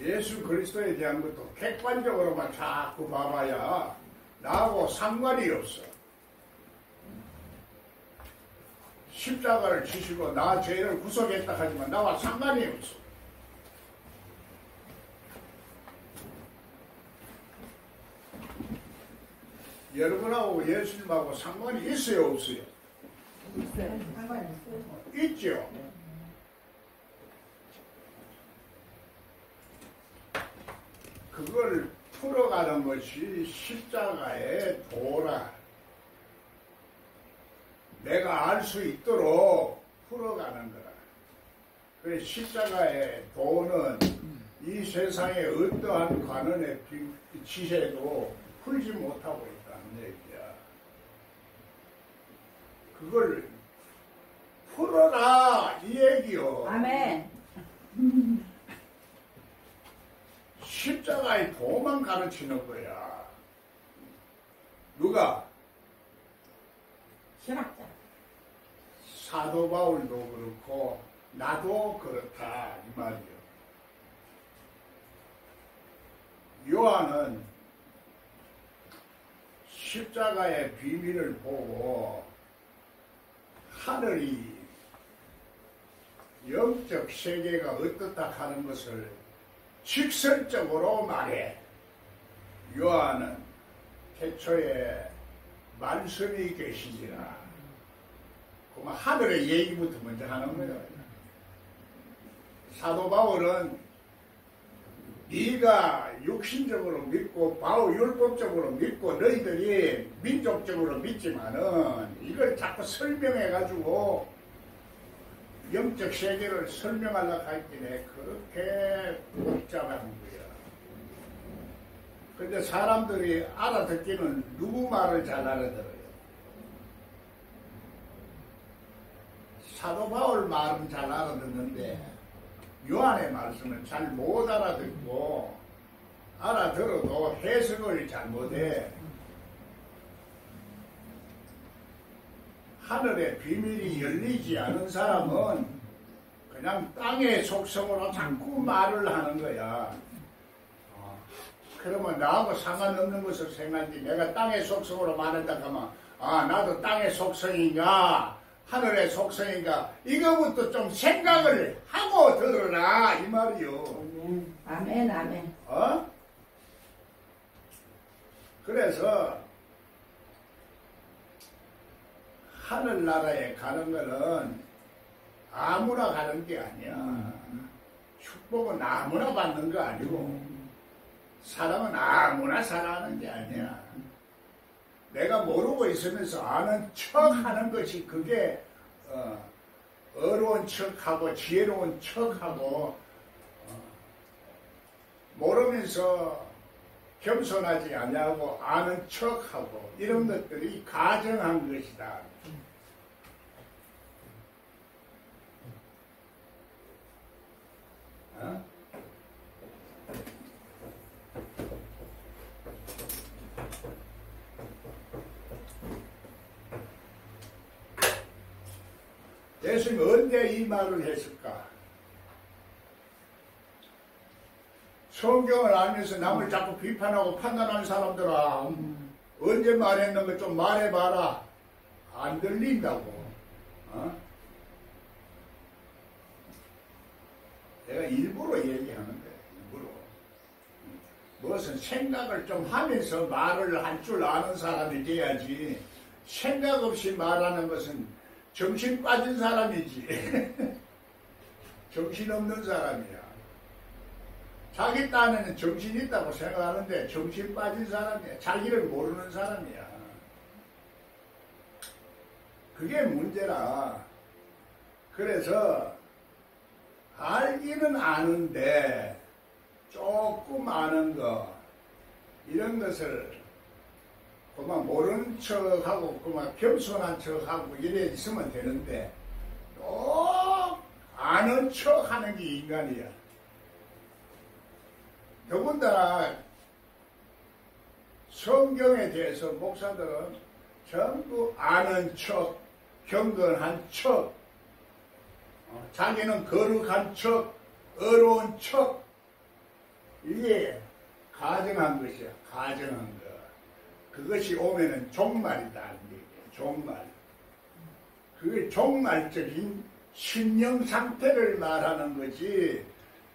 예수 그리스도에 대한 것도 객관적으로만 자꾸 봐봐야 나하고 상관이 없어. 십자가를 지시고 나 죄를 구속했다 하지만 나와 상관이 없어. 여러분하고 예수님하고 상관이 있어요, 없어요? 있어요. 상관이 있어요. 있죠. 그걸 풀어가는 것이 십자가의 도라. 내가 알 수 있도록 풀어가는 거라. 그래서 십자가의 도는 이 세상의 어떠한 관원의 지세도 풀지 못하고 있다는 얘기야. 그걸 풀어라 이 얘기요. 아멘. 십자가의 도만 가르치는 거야. 누가? 신학자. 사도 바울도 그렇고 나도 그렇다 이 말이요. 요한은 십자가의 비밀을 보고 하늘이 영적 세계가 어떻다 하는 것을 직설적으로 말해. 요한은 태초에 말씀이 계시니라. 그러면 하늘의 얘기부터 먼저 하는 거예요. 사도 바울은 네가 육신적으로 믿고 바울 율법적으로 믿고 너희들이 민족적으로 믿지만은 이걸 자꾸 설명해가지고 영적 세계를 설명하려고 했기에 그렇게 복잡한 거야. 근데 사람들이 알아듣기는 누구 말을 잘 알아들어요? 사도 바울 말은 잘 알아듣는데 요한의 말씀은 잘 못 알아듣고 알아들어도 해석을 잘 못해. 하늘의 비밀이 열리지 않은 사람은 그냥 땅의 속성으로 자꾸 말을 하는 거야. 그러면 나하고 상관없는 것을 생각하지. 내가 땅의 속성으로 말한다 하면 나도 땅의 속성인가 하늘의 속성인가 이거부터 좀 생각을 하고 들어라 이 말이요. 아멘 아멘. 그래서 하늘나라에 가는 거는 아무나 가는 게 아니야. 축복은 아무나 받는 거 아니고 사랑은 아무나 사랑하는 게 아니야. 내가 모르고 있으면서 아는 척하는 것이 그게 어려운 척하고 지혜로운 척하고 모르면서 겸손하지 않냐고 아는 척하고 이런 것들이 가정한 것이다. 예수님이 언제 이 말을 했을까? 성경을 알면서 남을 자꾸 비판하고 판단하는 사람들아, 언제 말했는 거 좀 말해봐라. 안 들린다고. 내가 일부러 얘기하는 거야. 일부러. 무슨 생각을 좀 하면서 말을 할 줄 아는 사람이 돼야지. 생각 없이 말하는 것은 정신 빠진 사람이지. 정신 없는 사람이야. 자기 딴에는 정신 있다고 생각하는데 정신 빠진 사람이야. 자기를 모르는 사람이야. 그게 문제라. 그래서 알기는 아는데 조금 아는 거 이런 것을 그만 모르는 척하고 그만 겸손한 척하고 이래 있으면 되는데 또 아는 척하는 게 인간이야. 더군다나 성경에 대해서 목사들은 전부 아는 척, 경건한 척, 자기는 거룩한 척, 어려운 척 이게 가정한 것이야. 가정한 거. 그것이 오면은 종말이다. 종말. 그게 종말적인 심령 상태를 말하는 거지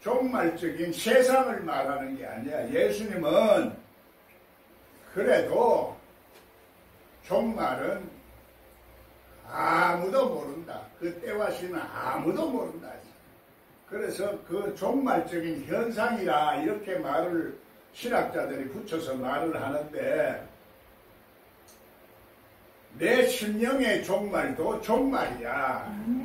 종말적인 세상을 말하는 게 아니야. 예수님은 그래도 종말은 아무도 모른다. 그 때와 시는 아무도 모른다. 그래서 그 종말적인 현상이라 이렇게 말을 신학자들이 붙여서 말을 하는데 내 심령의 종말도 종말이야.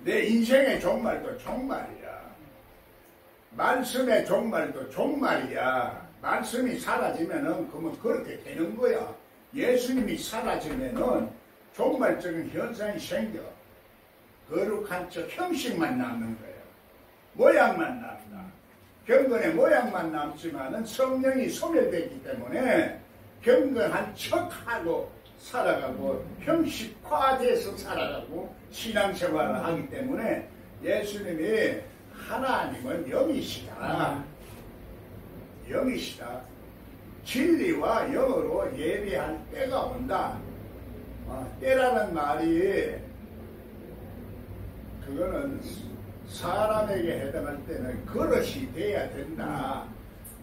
내 인생의 종말도 종말이야. 말씀의 종말도 종말이야. 말씀이 사라지면은 그러면 그렇게 되는 거야. 예수님이 사라지면은 종말적인 현상이 생겨. 거룩한 척 형식만 남는 거예요. 모양만 남다. 경건의 모양만 남지만은 성령이 소멸되기 때문에 경건한 척하고 살아가고 형식화돼서 살아가고 신앙생활을 하기 때문에 예수님이 하나님은 영이시다. 영이시다. 진리와 영으로 예배할 때가 온다. 때라는 말이 그거는 사람에게 해당할 때는 그릇이 돼야 된다.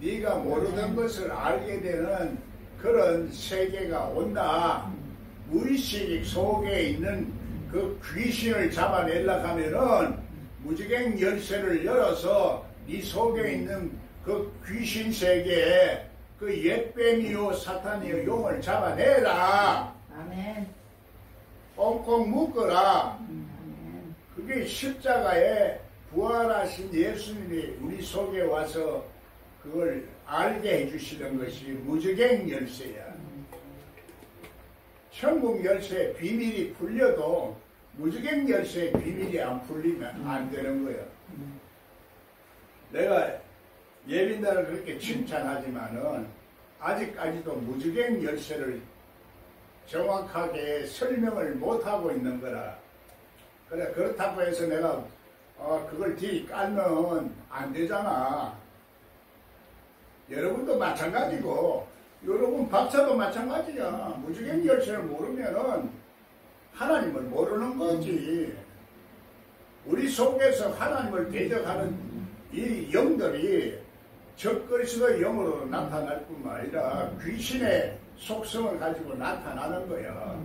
네가 모르던 것을 알게 되는 그런 세계가 온다. 무의식 속에 있는 그 귀신을 잡아내려고 하면은 무지개 열쇠를 열어서 네 속에 있는 그 귀신 세계에 그 옛뱀이요 사탄이요 용을 잡아내라. 아멘. 꽁꽁 묶어라. 그게 십자가에 부활하신 예수님이 우리 속에 와서 그걸 알게 해주시는 것이 무저갱 열쇠야. 천국 열쇠의 비밀이 풀려도 무저갱 열쇠의 비밀이 안 풀리면 안 되는 거야. 내가 예빈다를 그렇게 칭찬하지만은 아직까지도 무저갱 열쇠를 정확하게 설명을 못하고 있는 거라. 그래, 그렇다고 해서 내가 그걸 뒤 깔면 안 되잖아. 여러분도 마찬가지고 여러분 박사도 마찬가지야. 무지개 열쇠를 모르면은 하나님을 모르는 거지. 우리 속에서 하나님을 대적하는 이 영들이 적그리스도의 영으로 나타날 뿐만 아니라 귀신의 속성을 가지고 나타나는 거야.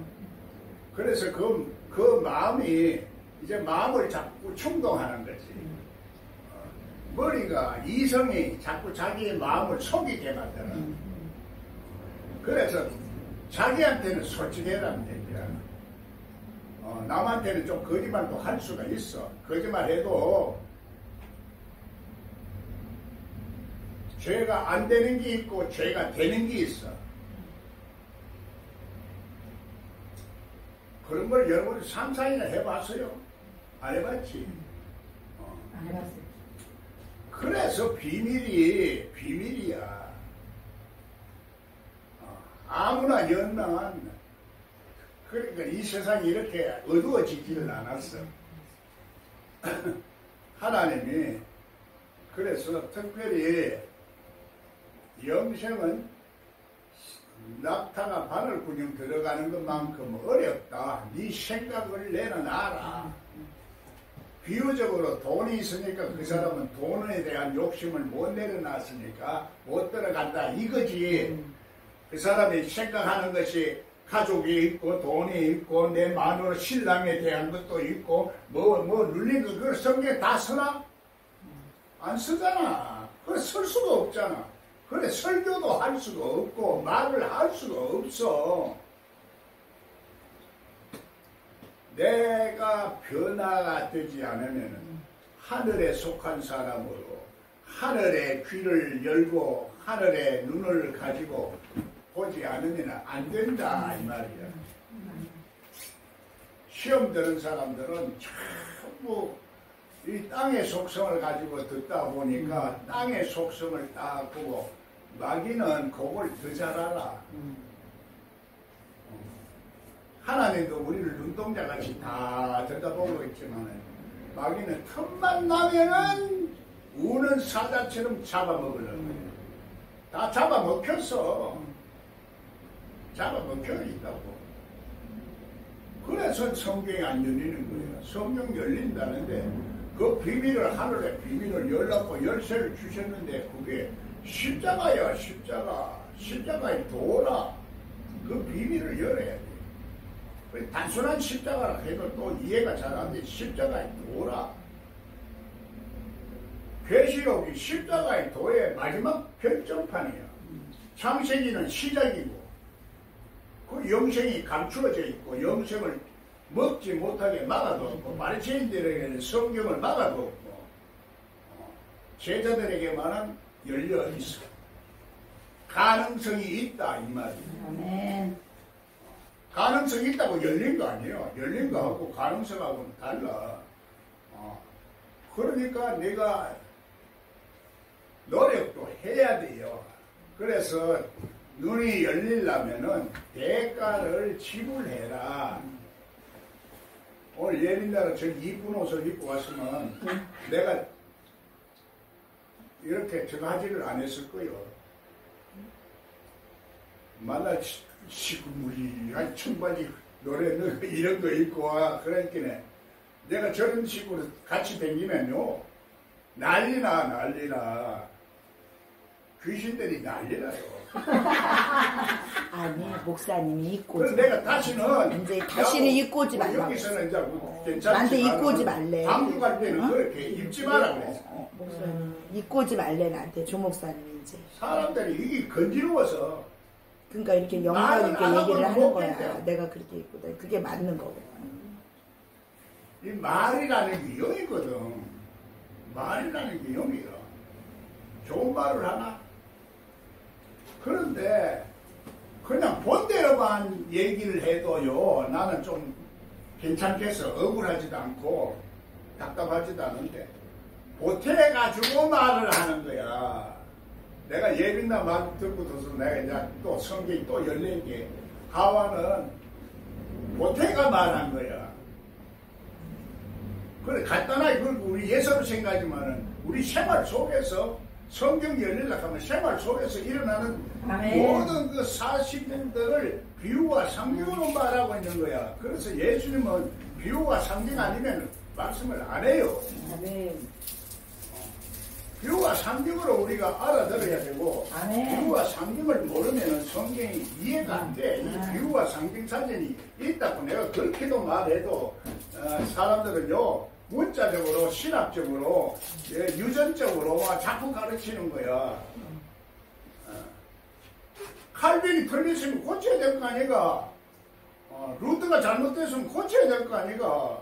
그래서 그 마음이 이제 마음을 자꾸 충동하는 거지. 머리가 이성이 자꾸 자기의 마음을 속이게 만드는. 그래서 자기한테는 솔직해라는 얘기야. 남한테는 좀 거짓말도 할 수가 있어. 거짓말해도 죄가 안 되는 게 있고 죄가 되는 게 있어. 그런 걸 여러분이 상상이나 해봤어요? 안 해봤지? 안 해봤어요. 그래서 비밀이야. 아무나 연난. 그러니까 이 세상이 이렇게 어두워지지를 않았어. 하나님이 그래서 특별히 영생은 낙타가 바늘구녕 들어가는 것만큼 어렵다. 네 생각을 내려놔라. 비유적으로 돈이 있으니까 그 사람은 돈에 대한 욕심을 못 내려놨으니까 못 들어간다 이거지. 그 사람이 생각하는 것이 가족이 있고 돈이 있고 내 마누라 신랑에 대한 것도 있고 뭐 눌린 거 그걸 성경에 다 쓰나? 안 쓰잖아. 그래 쓸 수가 없잖아. 그래 설교도 할 수가 없고 말을 할 수가 없어. 내가 변화가 되지 않으면 하늘에 속한 사람으로 하늘의 귀를 열고 하늘의 눈을 가지고 보지 않으면 안 된다 이 말이야. 시험 드는 사람들은 전부 이 땅의 속성을 가지고 듣다 보니까 땅의 속성을 딱 보고 마귀는 그걸 더 잘 알아. 하나님도 우리를 눈동자같이 다 들여다보고 있지만 마귀는 틈만 나면은 우는 사자처럼 잡아먹으려고 해요. 다 잡아먹혔어. 잡아먹혀 있다고. 그래서 성경이 안 열리는 거예요. 성경 열린다는데 그 비밀을, 하늘의 비밀을 열라고 열쇠를 주셨는데 그게 십자가야. 십자가의 도라. 그 비밀을 열어야 돼. 단순한 십자가라 해도 또 이해가 잘 안 돼. 십자가의 도라. 계시록이 십자가의 도의 마지막 결정판이야. 창세기는 시작이고 그 영생이 감추어져 있고 영생을 먹지 못하게 막아두었고 바리새인들에게는 성경을 막아두었고 제자들에게만은 열려 있어. 가능성이 있다 이 말이야. 아멘. 가능성이 있다고 열린 거 아니에요. 열린 거하고 가능성하고는 달라. 그러니까 내가 노력도 해야 돼요. 그래서 눈이 열리려면은 대가를 지불해라. 오늘 예린다가 저 이쁜 옷을 입고 왔으면 내가 이렇게 저거 하지를 안 했을 거예요. 만나 시구무리한 청바지 노래 이런 거 입고 와. 그러니까 내가 저런 식으로 같이 다니면요 난리나 귀신들이 난리나요. 아니 목사님이 입고 그래서 내가 다시는 이제 다시는 입고 오지 말라고. 여기서는 이제 괜찮지. 나한테 입고 오지 말래. 방구 갈 때는 그렇게 입지 마라 그랬어. 목사님 입고 오지 말래 나한테 조 목사님이 이제. 사람들이 이게 건지러워서 그러니까 이렇게 영광 있게 얘기를 하는 거야. 내가 그렇게 입고 그게 맞는 거고. 이 말이라는 게 영이거든. 말이라는 게 영이야. 좋은 말을 하나? 그런데 그냥 본대로만 얘기를 해도요 나는 좀 괜찮겠어. 억울하지도 않고 답답하지도 않은데 보태가지고 말을 하는 거야. 내가 예빈나 말 듣고 들어서 내가 이제 또 성경이 또 열린 게 하와는 보태가 말한 거야. 그래 간단하게 그리고 우리 예서로 생각하지만은 우리 생활 속에서 성경 열리려고 하면 생활 속에서 일어나는 모든 그 사실들을 비유와 상징으로 말하고 있는 거야. 그래서 예수님은 비유와 상징 아니면 말씀을 안 해요. 비유와 상징으로 우리가 알아들어야 되고 비유와 상징을 모르면 성경이 이해가 안 돼. 이 비유와 상징 사전이 있다고 내가 그렇게도 말해도 사람들은요 문자적으로 신학적으로 유전적으로 자꾸 가르치는 거야. 칼빈이 틀렸으면 고쳐야 될 거 아니가. 루트가 잘못됐으면 고쳐야 될 거 아니가.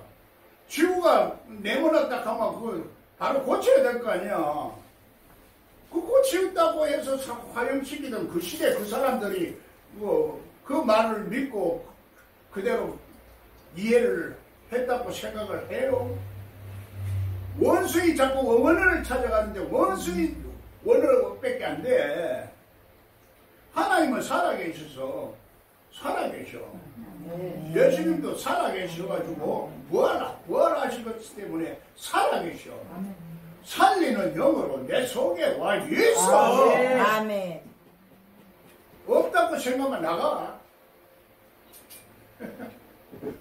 지구가 네모났다 하면 그걸 바로 고쳐야 될 거 아니야. 그 고치었다고 해서 화형시키던 그 시대 그 사람들이 그 말을 믿고 그대로 이해를 했다고 생각을 해요. 원수이 자꾸 원어를 찾아가는데 원수이 원어밖에 안 돼. 하나님은 살아계셔서 살아계셔. 예수님도 살아계셔가지고 부활하시기 때문에 살아계셔. 살리는 영으로 내 속에 와 있어. 아멘. 없다고 생각하면 나가.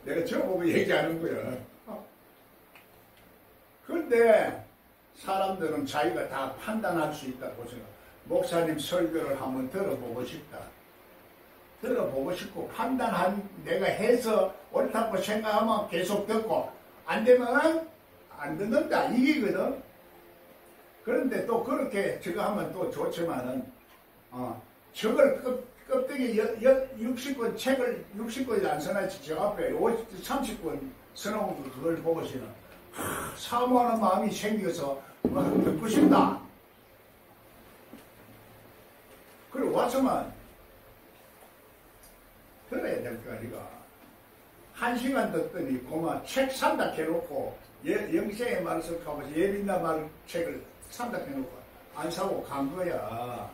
내가 저보고 얘기하는 거야. 그런데 사람들은 자기가 다 판단할 수 있다고 생각. 목사님 설교를 한번 들어보고 싶다. 들어보고 싶고 판단한 내가 해서 옳다고 생각하면 계속 듣고 안 되면 안 듣는다 이기거든. 그런데 또 그렇게 저거 하면 또 좋지만은 저걸 껍데기 60권 책을 60권이 안 써놨지 저 앞에 30권 써놓은 그걸 보고서는 사모하는 마음이 생겨서 듣고 싶다. 그리고 와서만 들어야 될 거 아니가. 1시간 듣더니 고마 책 산다 해놓고 영생의 말씀 가면서 예빈나 말 책을 산다 해놓고 안 사고 간 거야.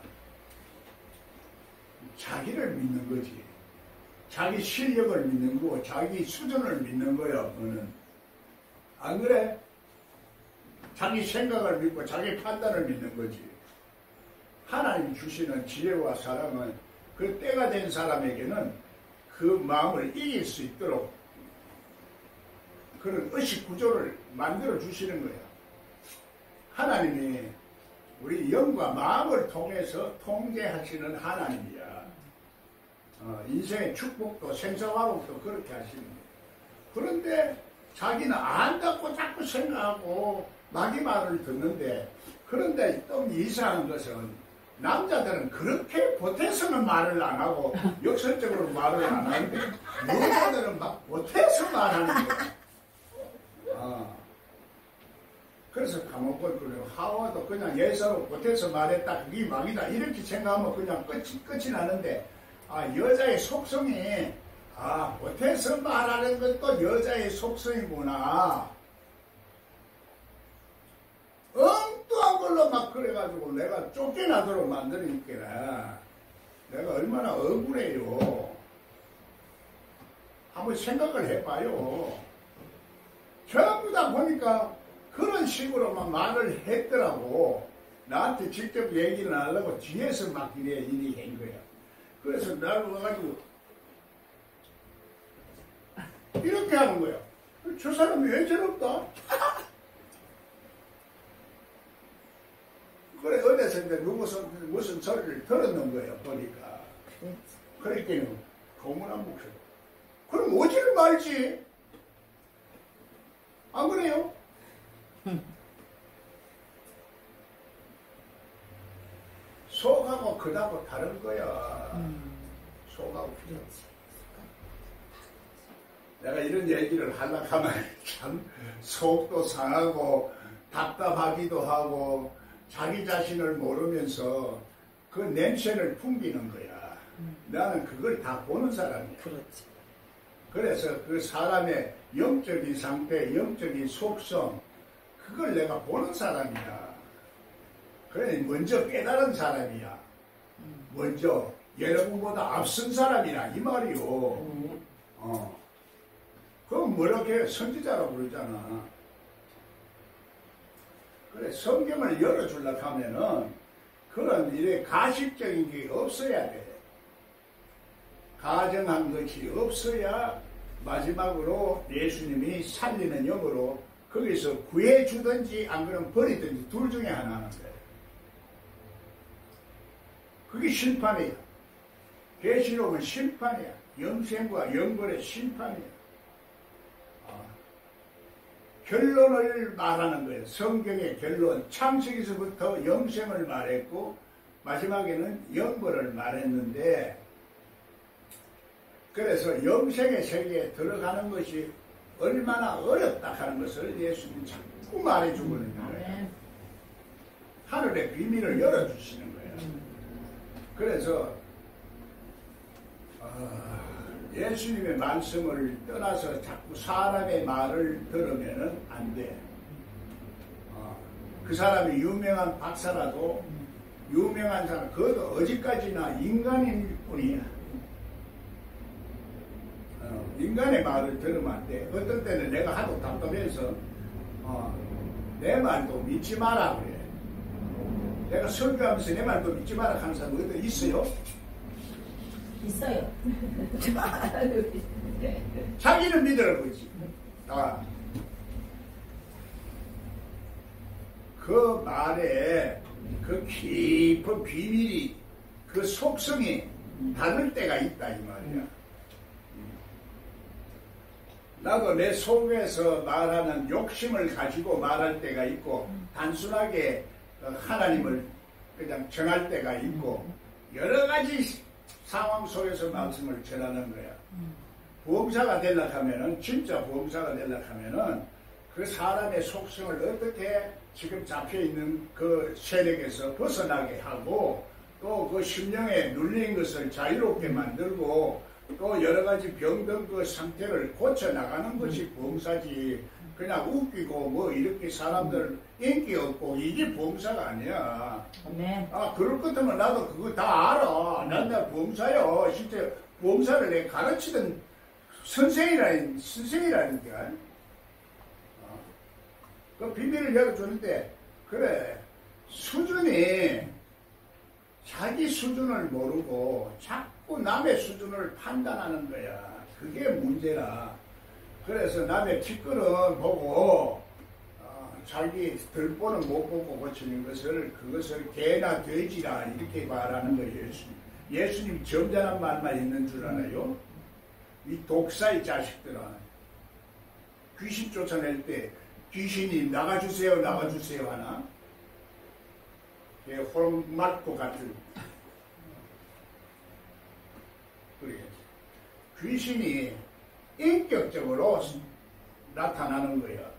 자기를 믿는 거지. 자기 실력을 믿는 거고 자기 수준을 믿는 거야. 그거는 안 그래? 자기 생각을 믿고 자기 판단을 믿는 거지. 하나님 주시는 지혜와 사랑은 그 때가 된 사람에게는 그 마음을 이길 수 있도록 그런 의식 구조를 만들어 주시는 거야. 하나님이 우리 영과 마음을 통해서 통제하시는 하나님이야. 인생의 축복도 생사화복도 그렇게 하시는 거야. 그런데 자기는 안다고 자꾸 생각하고 마귀 말을 듣는데, 그런데 또 이상한 것은 남자들은 그렇게 보태서는 말을 안 하고 역설적으로 말을 안 하는데 여자들은 막 보태서 말하는 거야. 그래서 가만 보니까 하와도 그냥 예사로 보태서 말했다, 그게 막이다 이렇게 생각하면 그냥 끝이 나는데, 여자의 속성이 보태서 말하는 것도 여자의 속성이구나. 엉뚱한 걸로 막 그래가지고 내가 쫓겨나도록 만드니까 내가 얼마나 억울해요. 한번 생각을 해봐요. 전부 다 보니까 그런 식으로만 말을 했더라고. 나한테 직접 얘기를 안 하려고 뒤에서 막 이리 한 거야. 그래서 나를 와가지고 이렇게 하는 거야. 저 사람이 왜 저럴까? 그래, 어디서 이제 무슨 소리를 들었는 거야, 보니까. 그랬더니, 고문한 목소리. 그럼 오지를 말지. 안 그래요? 속하고 그하고 다른 거야. 속하고 그렇지. 내가 이런 얘기를 하려고 하면 참 속도 상하고 답답하기도 하고 자기 자신을 모르면서 그 냄새를 풍기는 거야. 나는 그걸 다 보는 사람이야. 그렇지. 그래서 그 사람의 영적인 상태, 영적인 속성, 그걸 내가 보는 사람이야. 그래, 먼저 깨달은 사람이야. 먼저 여러분보다 앞선 사람이라 이 말이요. 그럼 뭐라게 선지자라고 그러잖아. 그래, 성경을 열어주려고 하면은 그런 일에 가식적인 게 없어야 돼. 가정한 것이 없어야 마지막으로 예수님이 살리는 영으로 거기서 구해주든지 안 그러면 버리든지 둘 중에 하나 하는 거예요. 그게 심판이야. 계시록은 심판이야. 영생과 영벌의 심판이야. 결론을 말하는 거예요. 성경의 결론. 창세기서부터 영생을 말했고 마지막에는 영벌을 말했는데, 그래서 영생의 세계에 들어가는 것이 얼마나 어렵다 하는 것을 예수님이 자꾸 말해주고 있는 거예요. 하늘의 비밀을 열어주시는 거예요. 그래서 예수님의 말씀을 떠나서 자꾸 사람의 말을 들으면 안 돼. 그 사람이 유명한 박사라도 유명한 사람, 그것도 어디까지나 인간일 뿐이야. 인간의 말을 들으면 안 돼. 어떤 때는 내가 하도 답답해서 내 말도 믿지 마라 그래. 내가 설교하면서 내 말도 믿지 마라 하는 사람 어디 있어요? 있어요. 자기는 믿으라고 그러지. 그 말에 그 깊은 비밀이, 그 속성이 다를 때가 있다 이 말이야. 나도 내 속에서 말하는 욕심을 가지고 말할 때가 있고, 단순하게 하나님을 그냥 정할 때가 있고, 여러 가지 상황 속에서 말씀을 전하는 거야. 부흥사가 되려고 하면은, 진짜 부흥사가 되려고 하면은 그 사람의 속성을 어떻게 지금 잡혀있는 그 세력에서 벗어나게 하고, 또 그 심령에 눌린 것을 자유롭게 만들고, 또 여러 가지 병든 그 상태를 고쳐나가는 것이 부흥사지. 그냥 웃기고 뭐 이렇게 사람들 인기 없고 이게 부흥사가 아니야. 네. 그럴 것 같으면 나도 그거 다 알아. 난 부흥사요. 실제 부흥사를 내가 가르치던 선생이라니까. 그 비밀을 열어주는데, 그래, 수준이 자기 수준을 모르고 자꾸 남의 수준을 판단하는 거야. 그게 문제라. 그래서 남의 뒷걸음 보고 자기 들보는 못 보고 고치는 것을, 그것을 개나 돼지라 이렇게 말하는 거예요. 예수님 점잖은 말만 있는 줄 알아요? 이 독사의 자식들은 귀신 쫓아낼 때 귀신이 나가주세요 나가주세요 하나? 홀맞고 같은. 그래. 귀신이 인격적으로 나타나는 거예요.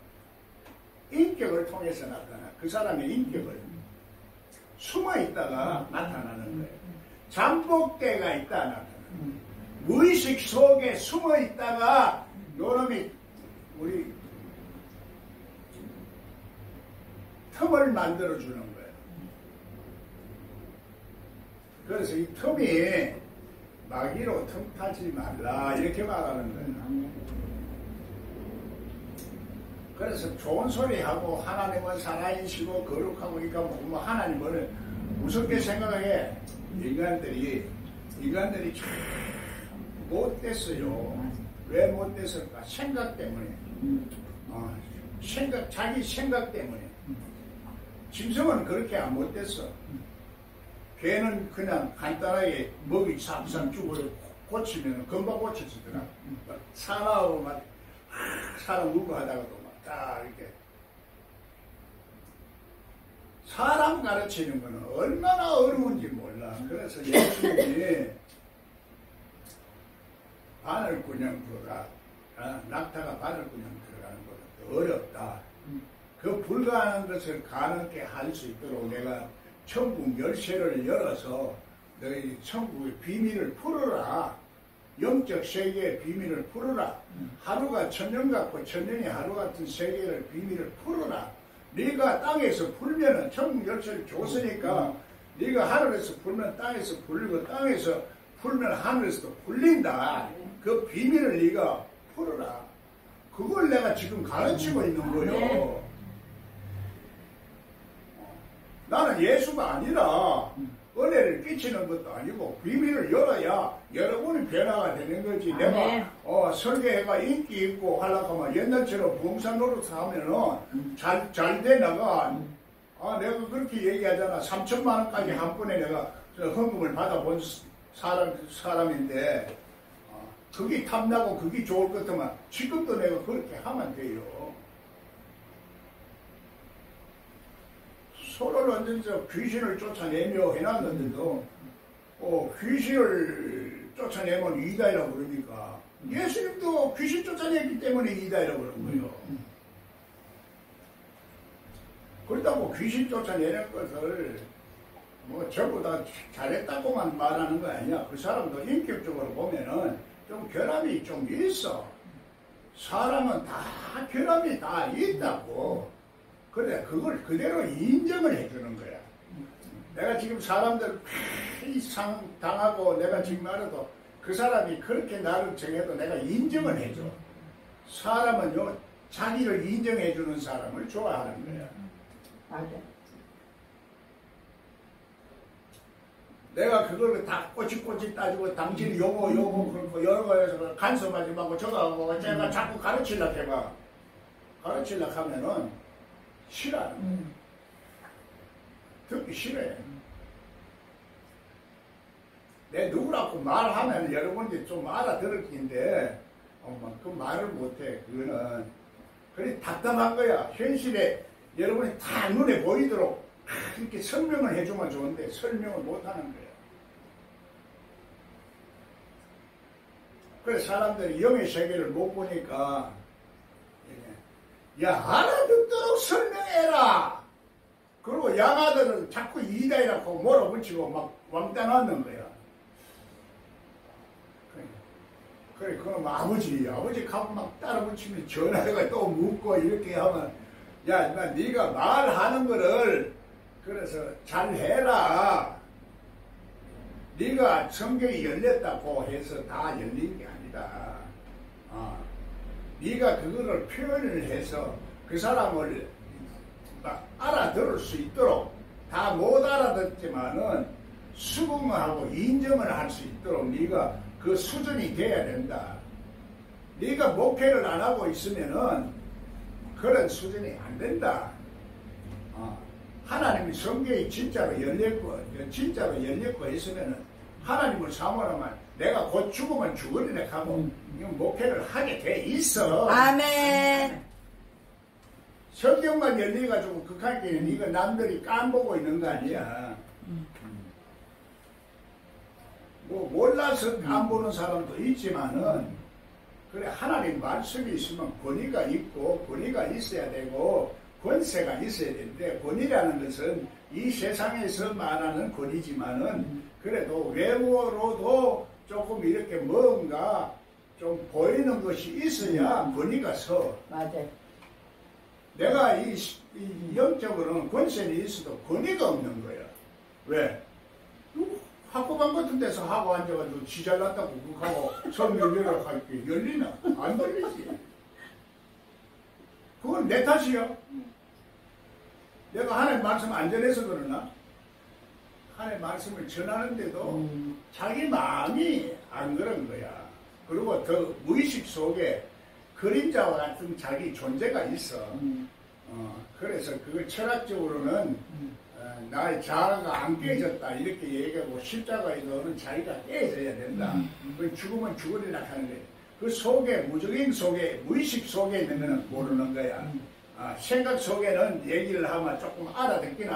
인격을 통해서 나타나. 그 사람의 인격을 숨어 있다가 나타나는 거예요. 잠복대가 있다 나타나는 거예요. 무의식 속에 숨어 있다가 요놈이 우리 틈을 만들어 주는 거예요. 그래서 이 틈이 마귀로 틈 타지 말라 이렇게 말하는 거예요. 그래서 좋은 소리 하고 하나님은 살아계시고 거룩하고 그러니까 뭐 하나님을 무섭게 생각해. 인간들이 참 못됐어요. 왜 못됐을까? 생각 때문에. 자기 생각 때문에. 짐승은 그렇게 안 못됐어. 걔는 그냥 간단하게 먹이 쌈쌈 주고 고치면 금방 고쳐지더라. 사나하고 막 사람 울고 하다가도 막 딱 이렇게. 사람 가르치는 거는 얼마나 어려운지 몰라. 그래서 예수님이 바늘구녕 들어가, 낙타가 바늘구녕 들어가는 것도 어렵다. 그 불가능한 것을 가능하게 할 수 있도록 내가 천국 열쇠를 열어서 너희 천국의 비밀을 풀어라. 영적 세계의 비밀을 풀어라. 하루가 천년 같고 천년이 하루 같은 세계를 비밀을 풀어라. 네가 땅에서 풀면은 천국 열쇠를 줬으니까 네가 하늘에서 풀면 땅에서 풀리고 땅에서 풀면 하늘에서도 풀린다. 그 비밀을 네가 풀어라. 그걸 내가 지금 가르치고 있는 거예요. 나는 예수가 아니라 은혜를 끼치는 것도 아니고 비밀을 열어야 여러분이 변화가 되는 거지. 내가 설계가 인기 있고 하려고 하면 옛날처럼 봉사 노릇 하면은 잘 되나가. 내가 그렇게 얘기하잖아. 3천만 원까지 한 번에 내가 헌금을 받아본 사람인데 그게 탐나고 그게 좋을 것 같으면 지금도 내가 그렇게 하면 돼요. 소를 얹어서 귀신을 쫓아내며 해놨는데도 귀신을 쫓아내면 이다이라고 그러니까 예수님도 귀신 쫓아냈기 때문에 이다이라고 그런 거예요. 그렇다고 귀신 쫓아내는 것을 뭐 전부 다 잘했다고만 말하는 거 아니야. 그 사람도 인격적으로 보면은 좀 결함이 좀 있어. 사람은 다 결함이 다 있다고. 그래, 그걸 그대로 인정을 해주는 거야. 내가 지금 사람들 이상 당하고 내가 지금 말해도 그 사람이 그렇게 나를 정해도 내가 인정을 해줘. 사람은요, 자기를 인정해주는 사람을 좋아하는 거야. 맞아. 내가 그걸 다 꼬치꼬치 따지고 당신이 요거 그렇고 여러 가지에서 간섭하지 말고 저거 하고 제가 자꾸 가르치려고 해봐. 가르치려고 하면은 싫어하는 거야. 듣기 싫어해. 내 누구라고 말하면 여러분들이 좀 알아들을 텐데 그 말을 못해. 그거는 그래 답답한 거야. 현실에 여러분이 다 눈에 보이도록 이렇게 설명을 해주면 좋은데 설명을 못하는 거야. 그래서 사람들이 영의 세계를 못 보니까 야, 알아듣도록 설명해라. 그리고 양아들은 자꾸 이다이라고 몰아붙이고 막 왕따 낳는 거야. 그래, 그럼 아버지 가고 막 따라붙이면 전화해가 또 묻고 이렇게 하면 야, 네가 말하는 거를 그래서 잘 해라. 네가 성경이 열렸다고 해서 다 열린 게 아니다. 네가 그거를 표현을 해서 그 사람을 알아들을 수 있도록 다 못 알아듣지만은 수긍하고 인정을 할 수 있도록 네가 그 수준이 돼야 된다. 네가 목회를 안 하고 있으면은 그런 수준이 안 된다. 하나님이 성경이 진짜로 열렸고 했으면은 하나님을 사모하면 내가 곧 죽으면 죽으리라 하고 목회를 하게 돼 있어. 아멘. 성경만 열려가지고 극한기는 이거 남들이 깜보고 있는 거 아니야. 뭐 몰라서 깜보는 사람도 있지만은 그래 하나님 말씀이 있으면 권위가 있고 권위가 있어야 되고 권세가 있어야 되는데 권위라는 것은 이 세상에서 말하는 권위지만은 그래도 외모로도 조금 이렇게 뭔가 좀 보이는 것이 있어야 권위가 서. 맞아. 내가 이 영적으로는 권세는 있어도 권위가 없는 거야. 왜? 학교방 같은 데서 하고 앉아가지고 지 잘났다고 그하고 성경 열으라고 할게 열리나? 안 열리지. 그건 내 탓이야. 내가 하나님 말씀 안 전해서 그러나? 하나님 말씀을 전하는데도 자기 마음이 안 그런 거야. 그리고 더 무의식 속에 그림자와 같은 자기 존재가 있어. 그래서 그걸 철학적으로는 나의 자아가 안 깨졌다 이렇게 얘기하고 십자가에서는 자기가 깨져야 된다. 그 죽으면 죽으리라 하는 거야. 그 속에 무적인 속에 무의식 속에 있는 거는 모르는 거야. 생각 속에는 얘기를 하면 조금 알아듣긴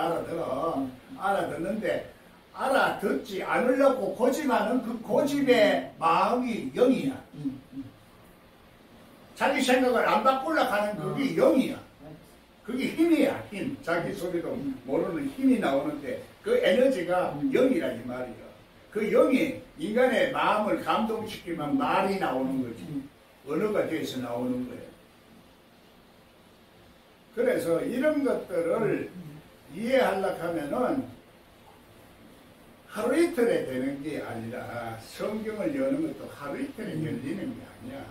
알아듣는데 알아듣지 않으려고 고집하는 그 고집의 마음이 영이야. 자기 생각을 안 바꾸려고 하는 그게 영이야. 그게 힘이야, 힘. 자기 속에도 모르는 힘이 나오는데 그 에너지가 영이라 이 말이야. 그 영이 인간의 마음을 감동시키면 말이 나오는 거지. 언어가 돼서 나오는 거야. 그래서 이런 것들을 이해하려고 하면은 하루 이틀에 되는 게 아니라 성경을 여는 것도 하루 이틀에 열리는 게 아니야.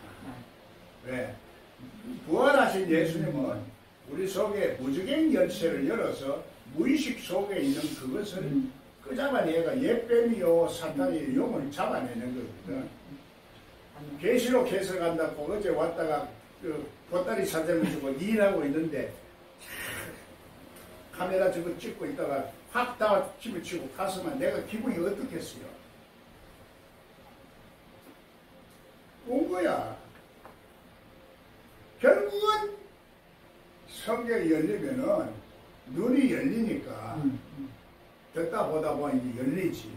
왜? 부활하신 예수님은 우리 속에 무적행 열쇠를 열어서 무의식 속에 있는 그것을 끄잡아내가 옛뱀이요 사탄이 영을 잡아내는 거거든. 계시록 해석한다고 어제 왔다가 그 보따리 사장을 주고 일하고 있는데 카메라 저거 찍고 있다가 확 다 집어치고 갔으면 내가 기분이 어떻겠어요? 온 거야. 결국은 성경이 열리면은 눈이 열리니까 듣다 보다 보니 열리지.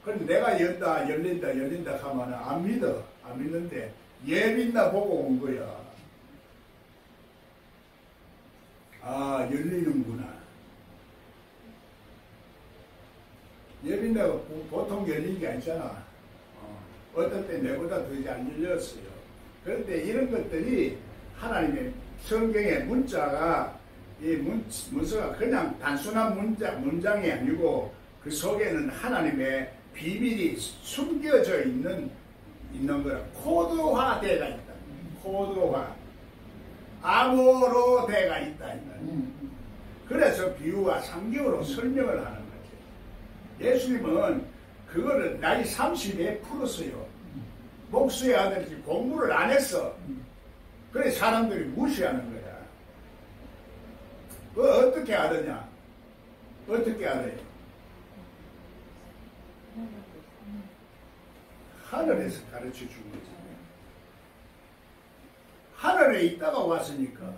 그런데 내가 열린다 하면 안 믿어. 안 믿는데 예빈다 보고 온 거야. 아, 열리는구나. 예빈다가 보통 열린 게 아니잖아. 어떤 때 내보다 더 잘 열렸어요. 그런데 이런 것들이 하나님의 성경의 문자가 이 문서가 그냥 단순한 문장이 아니고 그 속에는 하나님의 비밀이 숨겨져 있는 거라. 코드화되가 있다. 코드화. 암호로되가 있다. 그래서 비유와 상기어로 설명을 하는 거지. 예수님은 그거를 나이 30에 풀었어요. 목수의 아들이 공부를 안 했어. 그래 사람들이 무시하는 거야. 그거 어떻게 알았냐? 어떻게 알아요? 하늘에서 가르쳐 준 거지. 하늘에 있다가 왔으니까.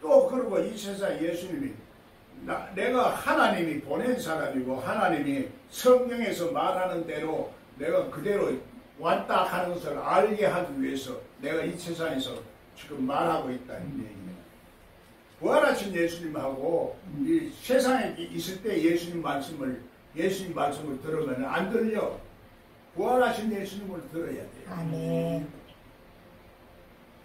또 그러고 이 세상 예수님이 내가 하나님이 보낸 사람이고 하나님이 성경에서 말하는 대로 내가 그대로 왔다 하는 것을 알게 하기 위해서 내가 이 세상에서 지금 말하고 있다는 얘기예요. 부활하신 예수님하고 이 세상에 있을 때 예수님 말씀을 들으면 안 들려. 부활하신 예수님을 들어야 돼요. 아멘.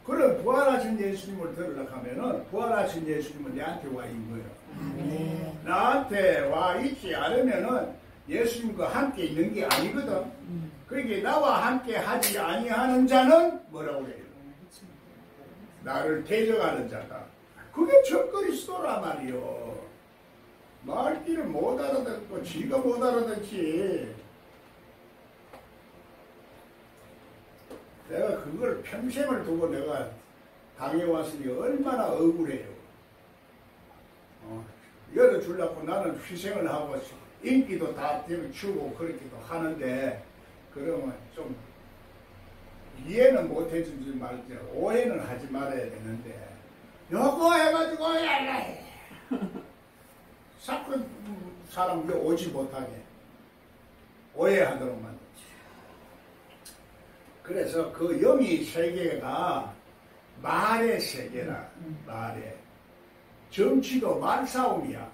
그럼 부활하신 예수님을 들으려고 하면은 부활하신 예수님은 내한테 와 있는 거예요. 아멘. 나한테 와 있지 않으면은 예수님과 함께 있는 게 아니거든. 그러니까 나와 함께 하지 아니하는 자는 뭐라고 그래요? 나를 대적하는 자다. 그게 적그리스도라 말이요. 말귀를 못 알아듣고 지가 못 알아듣지. 내가 그걸 평생을 두고 내가 당해왔으니 얼마나 억울해요. 열어주려고 나는 희생을 하고 인기도 다 주고 그렇게도 하는데, 그러면 좀 이해는 못 해주지 말지, 오해는 하지 말아야 되는데, 요거 해가지고 자꾸 사람 오지 못하게 오해하도록 만들지. 그래서 그 영의 세계가 말의 세계라. 말의 정치도 말싸움이야.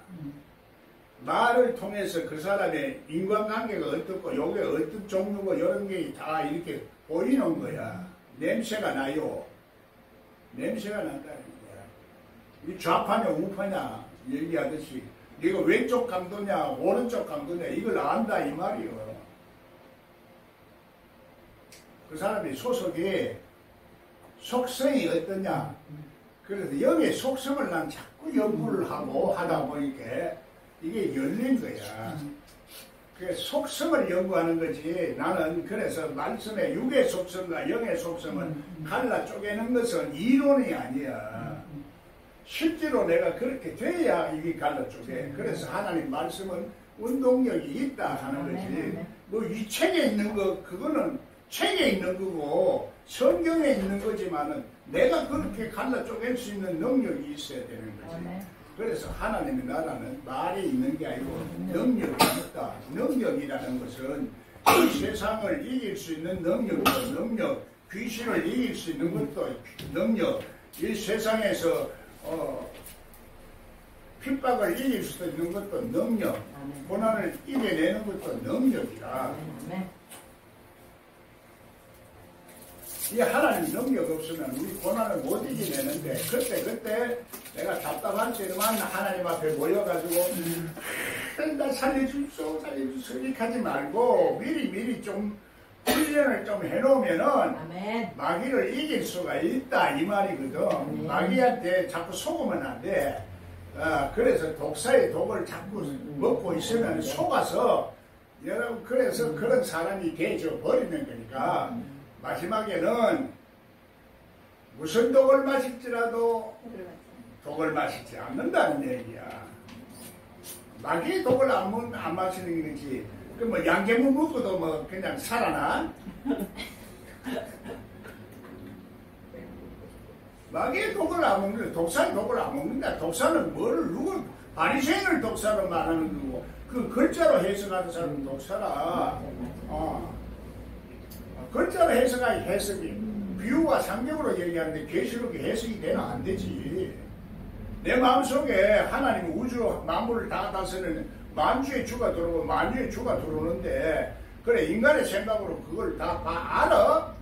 말을 통해서 그 사람의 인간관계가 어떻고 요게 어떤 종류고 이런 게 다 이렇게 보이는 거야. 냄새가 나요. 냄새가 난다는 거야. 이 좌파냐 우파냐 얘기하듯이 네가 왼쪽 강도냐 오른쪽 강도냐 이걸 안다 이 말이요. 그 사람의 소속이 속성이 어떠냐. 그래서 영의 속성을 난 자꾸 연구를 하고 하다 보니까 이게 열린 거야. 그 속성을 연구하는 거지. 나는 그래서 말씀의 육의 속성과 영의 속성을 갈라 쪼개는 것은 이론이 아니야. 실제로 내가 그렇게 돼야 이게 갈라 쪼개. 그래서 하나님 말씀은 운동력이 있다 하는 거지. 뭐 이 책에 있는 거 그거는 책에 있는 거고 성경에 있는 거지만은 내가 그렇게 갈라 쪼갤 수 있는 능력이 있어야 되는 거지. 그래서 하나님의 나라는 말이 있는 게 아니고 능력이 있다. 능력이라는 것은 이 세상을 이길 수 있는 능력도 능력, 귀신을 이길 수 있는 것도 능력, 이 세상에서 핍박을 이길 수 있는 것도 능력, 고난을 이겨내는 것도 능력이라. 이 하나님 능력 없으면 우리 고난을 못 이겨내는데, 그때 내가 답답할 때만 하나님 앞에 모여가지고 나 살려주소 이렇게 하지 말고 미리 좀 훈련을 좀 해놓으면은 마귀를 이길 수가 있다 이 말이거든. 마귀한테 자꾸 속으면 안 돼. 그래서 독사의 독을 자꾸 먹고 있으면 속아서 여러분 그래서 그런 사람이 되져 버리는 거니까 마지막에는 무슨 독을 마실지라도 독을 마시지 않는다는 얘기야. 마귀의 독을 안 마시는 거지. 그 뭐 양갱물 먹고도 뭐 그냥 살아나? 마귀의 독을 안 먹는다. 독사의 독을 안 먹는다. 독사는 뭐를 누구 바리새인을 독사로 말하는 거고 그 글자로 해석하는 사람은 독사라. 글자로 해석하기 해석이 비유와 상징으로 얘기하는데 계시록이 해석이 되나 안 되지. 내 마음속에 하나님 우주 만물을 다 다스리는 만주의 주가 들어오고 만주의 주가 들어오는데 그래 인간의 생각으로 그걸 다 알아?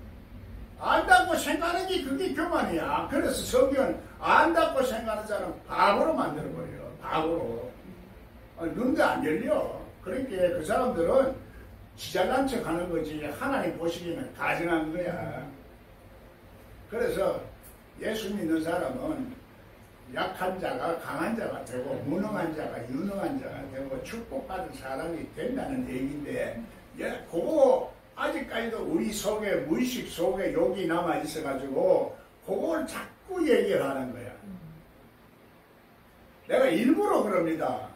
안다고 생각하는 게 그게 교만이야. 그래서 성경은 안다고 생각하는 사람 바보로 만들어버려요. 바보로. 눈도 안 열려. 그러니까 그 사람들은 지잘난 척 하는 거지 하나님 보시기에는 가증한 거야. 그래서 예수 믿는 사람은 약한 자가 강한 자가 되고 무능한 자가 유능한 자가 되고 축복받은 사람이 된다는 얘기인데 그거 아직까지도 우리 속에 무의식 속에 욕이 남아 있어가지고 그걸 자꾸 얘기를 하는 거야. 내가 일부러 그럽니다.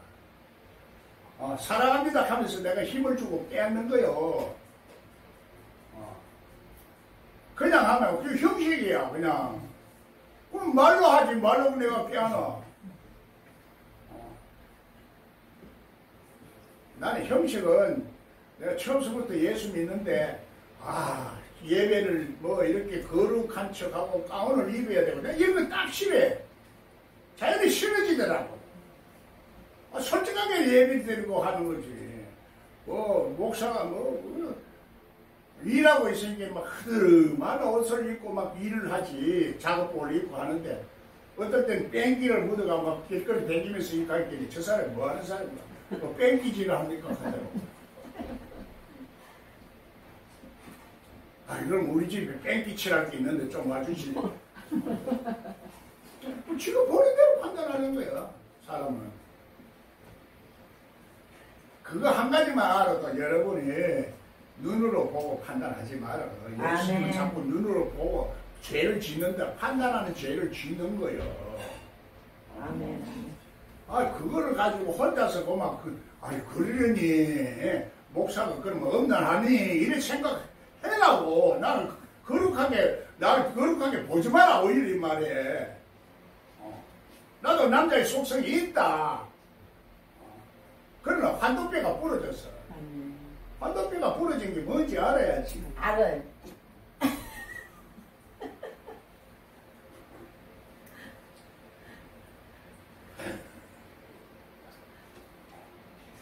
사랑합니다 하면서 내가 힘을 주고 빼앗는 거요. 그냥 하면 그 형식이야 그냥. 그럼 말로 하지 말로 내가 빼앗아. 나는 형식은 내가 처음부터 예수 믿는데 예배를 뭐 이렇게 거룩한 척하고 가운을 입어야 되고 내가 이런 거 딱 싫어해. 자연히 싫어지더라고. 솔직하게 예배 드리고 하는 거지. 목사가 일하고 있으니까 막 흐드름한 옷을 입고 막 일을 하지. 작업복을 입고 하는데 어떨 땐 뺑기를 묻어가 막 길거리 댕기면서 일하겠더니 저 사람이 뭐 하는 사람이야. 뺑기질을 합니까? 하더라고. 그럼 우리 집에 뺑기 칠할 게 있는데 좀 와주실래? 지가 보는 대로 판단하는 거야, 사람은. 그거 한 가지만 알아도 여러분이 눈으로 보고 판단하지 말아요. 예수님은 자꾸 눈으로 보고 죄를 짓는다. 판단하는 죄를 짓는 거예요. 아멘. 그거를 가지고 혼자서 보면, 그러니, 목사가 그러면 엄난하니, 이래 생각해라고. 나를 거룩하게 보지 마라, 오히려 이 말에. 나도 남자의 속성이 있다. 그러나 환도뼈가 부러졌어. 환도뼈가 부러진 게 뭔지 알아야지. 알아요.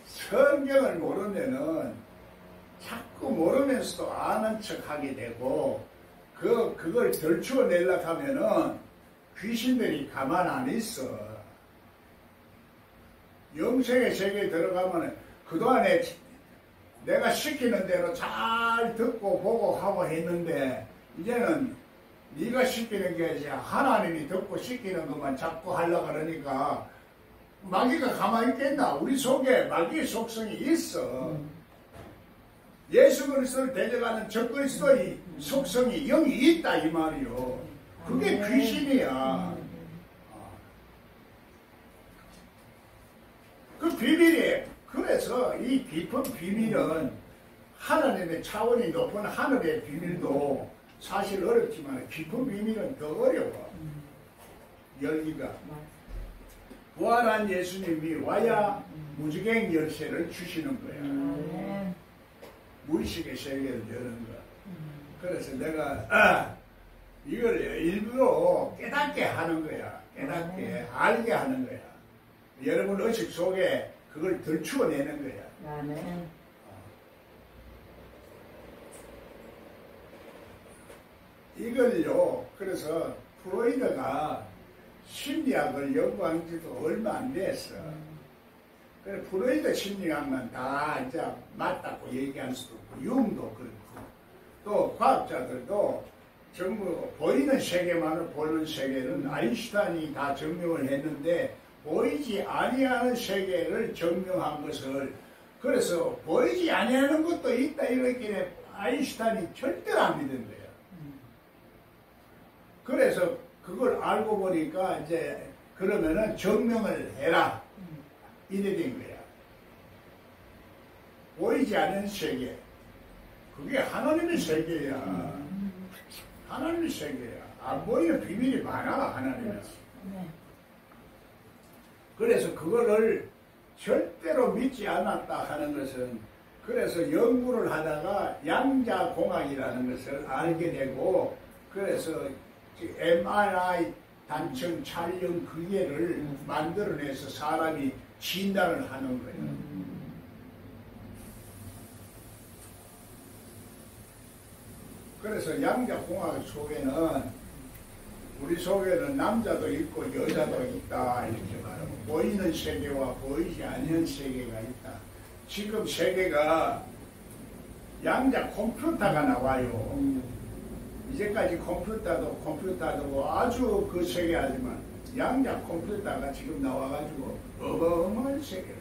성경을 모르면은 자꾸 모르면서도 아는 척 하게 되고, 그걸 덜추어내려고 하면은 귀신들이 가만 안 있어. 영생의 세계에 들어가면은 그동안에 내가 시키는 대로 잘 듣고 보고 하고 했는데, 이제는 네가 시키는 게 아니라 하나님이 듣고 시키는 것만 자꾸 하려고 그러니까 마귀가 가만히 있겠나? 우리 속에 마귀의 속성이 있어. 예수 그리스도를 대적하는 적그리스도의 속성이 영이 있다 이 말이요. 그게 귀신이야. 그 비밀이, 그래서 이 깊은 비밀은 하나님의 차원이 높은 하늘의 비밀도 사실 어렵지만 깊은 비밀은 더 어려워. 열기가. 부활한 예수님이 와야 무지개 열쇠를 주시는 거야. 무의식의 세계를 여는 거야. 그래서 내가 이걸 일부러 깨닫게 하는 거야. 깨닫게 알게 하는 거야. 여러분 의식 속에 그걸 들추어내는 거야. 아멘. 이걸요. 그래서 프로이드가 심리학을 연구한 지도 얼마 안 됐어. 그래 프로이드 심리학만 다 이제 맞다고 얘기할 수도 없고, 융도 그렇고, 또 과학자들도 전부 보이는 세계만을 보는 세계는 아인슈타인이 다 증명을 했는데, 보이지 아니하는 세계를 증명한 것을, 그래서 보이지 아니하는 것도 있다 이렇게 아인슈타인이 절대로 안 믿은 거예요. 그래서 그걸 알고 보니까 이제 그러면은 증명을 해라 이래 된 거야. 보이지 않는 세계, 그게 하나님의 세계야. 하나님의 세계야. 안 보이는 비밀이 많아 하나님은. 그래서 그거를 절대로 믿지 않았다 하는 것은, 그래서 연구를 하다가 양자공학이라는 것을 알게 되고, 그래서 MRI 단층 촬영 기계를 만들어내서 사람이 진단을 하는 거예요. 그래서 양자공학 속에는, 우리 속에는 남자도 있고 여자도 있다 이렇게 말하고, 보이는 세계와 보이지 않는 세계가 있다. 지금 세계가 양자 컴퓨터가 나와요. 이제까지 컴퓨터도 아주 그 세계하지만, 양자 컴퓨터가 지금 나와가지고 어마어마한 세계를,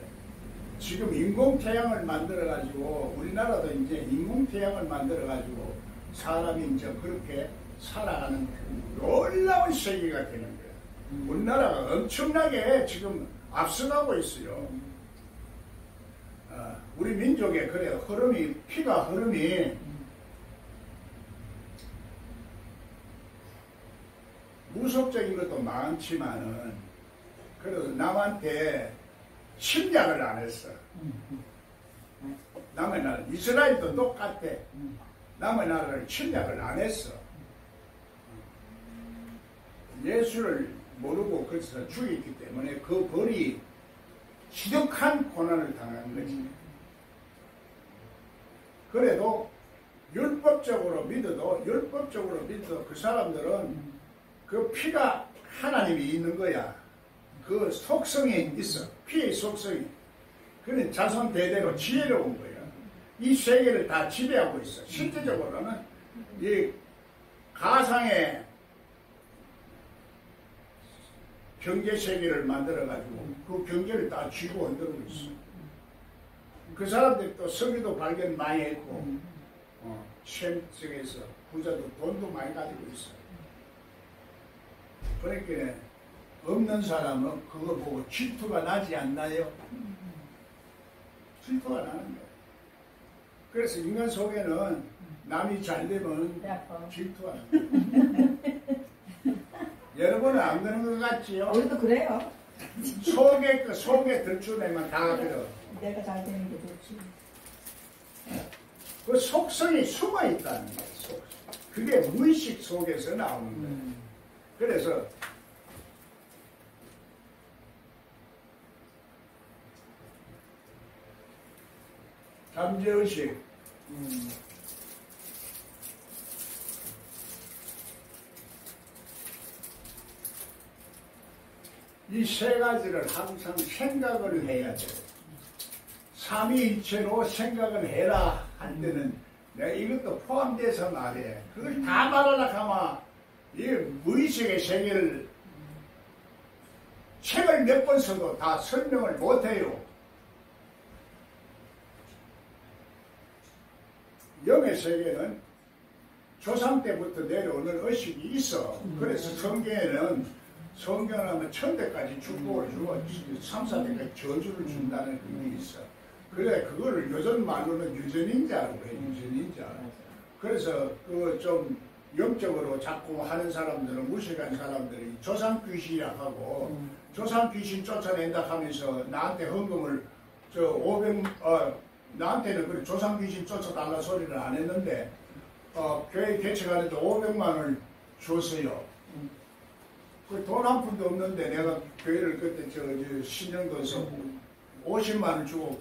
지금 인공태양을 만들어가지고, 우리나라도 이제 인공태양을 만들어가지고 사람이 이제 그렇게 살아가는 놀라운 세계가 되는 거예요. 우리나라가 엄청나게 지금 앞서가고 있어요. 우리 민족의 그래 흐름이, 피가 흐름이 무속적인 것도 많지만은, 그래서 남한테 침략을 안 했어. 남의 나라, 이스라엘도 똑같아. 남의 나라를 침략을 안 했어. 예수를 모르고 그래서 죽였기 때문에 그 벌이 지독한 고난을 당한 거지. 그래도 율법적으로 믿어도 그 사람들은 그 피가 하나님이 있는 거야. 그 속성이 있어. 피의 속성이. 그는 자손 대대로 지혜로운 거야. 이 세계를 다 지배하고 있어. 실제적으로는 이 가상의 경제 세계를 만들어가지고 그 경제를 다 쥐고 흔들고 있어. 그 사람들이 또 석유도 발견 많이 했고, 쉔 쪽에서 부자도 돈도 많이 가지고 있어. 그러니까 없는 사람은 그거 보고 질투가 나지 않나요? 질투가 나는 거예요. 그래서 인간 속에는 남이 잘 되면 질투가 나요. 여러분은 안 그런 것 같지요? 우리도 그래요. 속에 들추내면 다 그래요. 내가 잘 되는 게 좋지. 그 속성이 숨어 있다는 거예요. 속성. 그게 무의식 속에서 나오는 거예요. 그래서 잠재의식, 이 세 가지를 항상 생각을 해야 돼요. 삼위일체로 생각을 해라 할 때는 내가 이것도 포함돼서 말해. 그걸 다 말하려고 하면 이 무의식의 세계를 책을 몇 번 써도 다 설명을 못해요. 영의 세계는 조상 때부터 내려오는 의식이 있어. 그래서 성경을 하면 천대까지 축복을 주고 3, 4대까지 저주를 준다는 그게 있어. 그래, 그거를 요즘 말로는 유전인자라고 해, 유전인자. 그래서 그 좀 영적으로 자꾸 하는 사람들은 무식한 사람들이 조상 귀신이라고 하고 조상 귀신 쫓아낸다 하면서 나한테 헌금을 나한테는 그 조상 귀신 쫓아달라 소리를 안 했는데 교회 개척하는데 500만 원을 줬어요. 그 돈 한 푼도 없는데 내가 교회를 그때 신령도에서 50만 원 주고